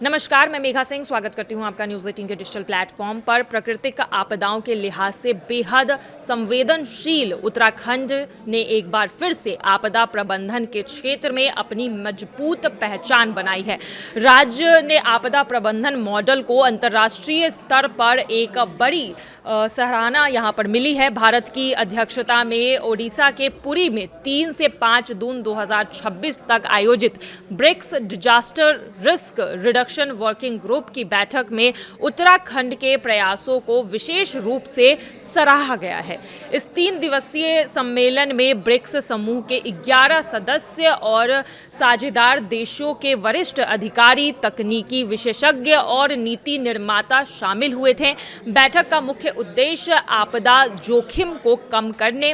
नमस्कार, मैं मेघा सिंह स्वागत करती हूं आपका न्यूज़ 18 के डिजिटल प्लेटफॉर्म पर। प्राकृतिक आपदाओं के लिहाज से बेहद संवेदनशील उत्तराखंड ने एक बार फिर से आपदा प्रबंधन के क्षेत्र में अपनी मजबूत पहचान बनाई है। राज्य ने आपदा प्रबंधन मॉडल को अंतर्राष्ट्रीय स्तर पर एक बड़ी सराहना यहां पर मिली है। भारत की अध्यक्षता में ओडिशा के पुरी में 3 से 5 जून 2026 तक आयोजित BRICS disaster risk reduction working group की बैठक में उत्तराखंड के प्रयासों को विशेष रूप से सराहा गया है। इस 3 दिवसीय सम्मेलन में ब्रिक्स समूह के 11 सदस्य और साझेदार देशों के वरिष्ठ अधिकारी, तकनीकी विशेषज्ञ और नीति निर्माता शामिल हुए थे। बैठक का मुख्य उद्देश्य आपदा जोखिम को कम करने,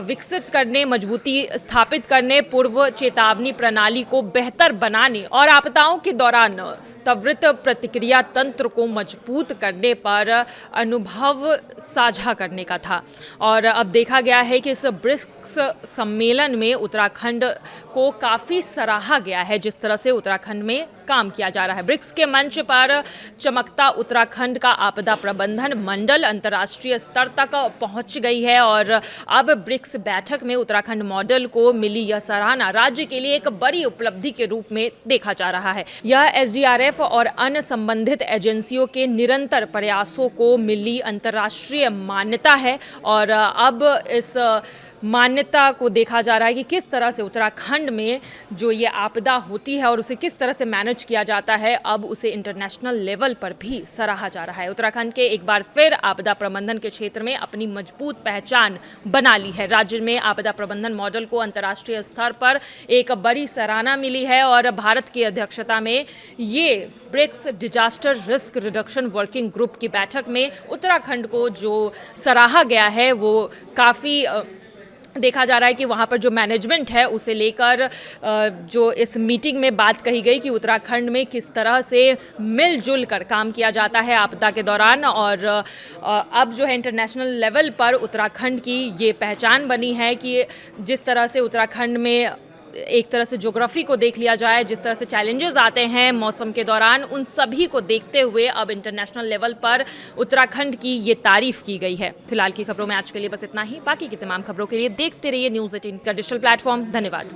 विकसित करने, मजबूती स्थापित करने, पूर्व चेतावनी प्रणाली को बेहतर बनाने और आपदाओं के दौरान त्वरित प्रतिक्रिया तंत्र को मजबूत करने पर अनुभव साझा करने का था। और अब देखा गया है कि इस ब्रिक्स सम्मेलन में उत्तराखंड को काफ़ी सराहा गया है, जिस तरह से उत्तराखंड में काम किया जा रहा है। ब्रिक्स के मंच पर चमकता उत्तराखंड का आपदा प्रबंधन मंडल अंतर्राष्ट्रीय स्तर तक पहुंच गई है और अब ब्रिक्स बैठक में उत्तराखंड मॉडल को मिली यह सराहना राज्य के लिए एक बड़ी उपलब्धि के रूप में देखा जा रहा है। यह एसडीआरएफ और अन्य संबंधित एजेंसियों के निरंतर प्रयासों को मिली अंतर्राष्ट्रीय मान्यता है और अब इस मान्यता को देखा जा रहा है कि किस तरह से उत्तराखंड में जो ये आपदा होती है और उसे किस तरह से मैनेज किया जाता है, अब उसे इंटरनेशनल लेवल पर भी सराहा जा रहा है। उत्तराखंड के एक बार फिर आपदा प्रबंधन के क्षेत्र में अपनी मजबूत पहचान बना ली है। राज्य में आपदा प्रबंधन मॉडल को अंतर्राष्ट्रीय स्तर पर एक बड़ी सराहना मिली है और भारत की अध्यक्षता में ये BRICS disaster risk reduction working group की बैठक में उत्तराखंड को जो सराहा गया है वो काफ़ी देखा जा रहा है कि वहाँ पर जो मैनेजमेंट है उसे लेकर जो इस मीटिंग में बात कही गई कि उत्तराखंड में किस तरह से मिलजुल कर काम किया जाता है आपदा के दौरान। और अब जो है इंटरनेशनल लेवल पर उत्तराखंड की ये पहचान बनी है कि जिस तरह से उत्तराखंड में एक तरह से ज्योग्राफी को देख लिया जाए, जिस तरह से चैलेंजेस आते हैं मौसम के दौरान, उन सभी को देखते हुए अब इंटरनेशनल लेवल पर उत्तराखंड की ये तारीफ की गई है। फिलहाल की खबरों में आज के लिए बस इतना ही। बाकी की तमाम खबरों के लिए देखते रहिए न्यूज़ 18 का डिजिटल प्लेटफॉर्म। धन्यवाद।